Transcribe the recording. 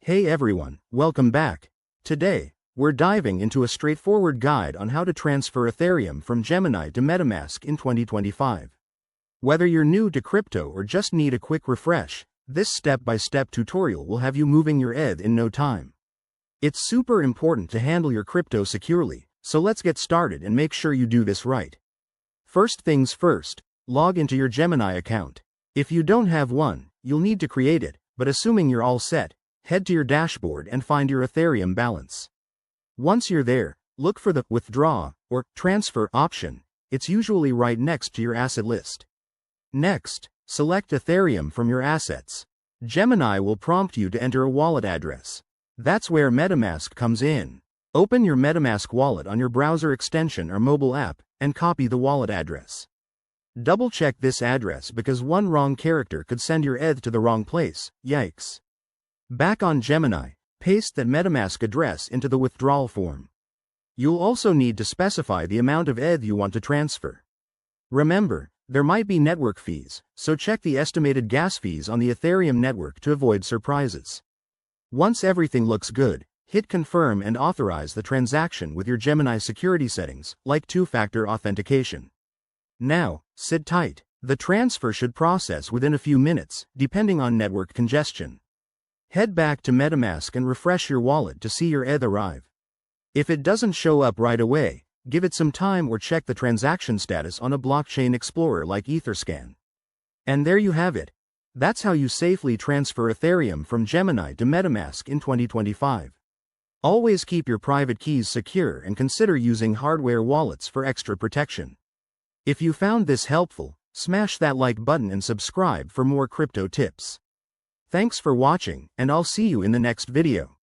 Hey everyone, welcome back. Today, we're diving into a straightforward guide on how to transfer Ethereum from Gemini to MetaMask in 2025. Whether you're new to crypto or just need a quick refresh, this step-by-step tutorial will have you moving your ETH in no time. It's super important to handle your crypto securely, so let's get started and make sure you do this right. First things first, log into your Gemini account. If you don't have one, you'll need to create it, but assuming you're all set, head to your dashboard and find your Ethereum balance. Once you're there, look for the Withdraw or Transfer option. It's usually right next to your asset list. Next, select Ethereum from your assets. Gemini will prompt you to enter a wallet address. That's where MetaMask comes in. Open your MetaMask wallet on your browser extension or mobile app and copy the wallet address. Double-check this address because one wrong character could send your ETH to the wrong place. Yikes. Back on Gemini, paste that MetaMask address into the withdrawal form. You'll also need to specify the amount of ETH you want to transfer. Remember, there might be network fees, so check the estimated gas fees on the Ethereum network to avoid surprises. Once everything looks good, hit confirm and authorize the transaction with your Gemini security settings, like two-factor authentication. Now, sit tight. The transfer should process within a few minutes, depending on network congestion. Head back to MetaMask and refresh your wallet to see your ETH arrive. If it doesn't show up right away, give it some time or check the transaction status on a blockchain explorer like Etherscan. And there you have it. That's how you safely transfer Ethereum from Gemini to MetaMask in 2025. Always keep your private keys secure and consider using hardware wallets for extra protection. If you found this helpful, smash that like button and subscribe for more crypto tips. Thanks for watching, and I'll see you in the next video.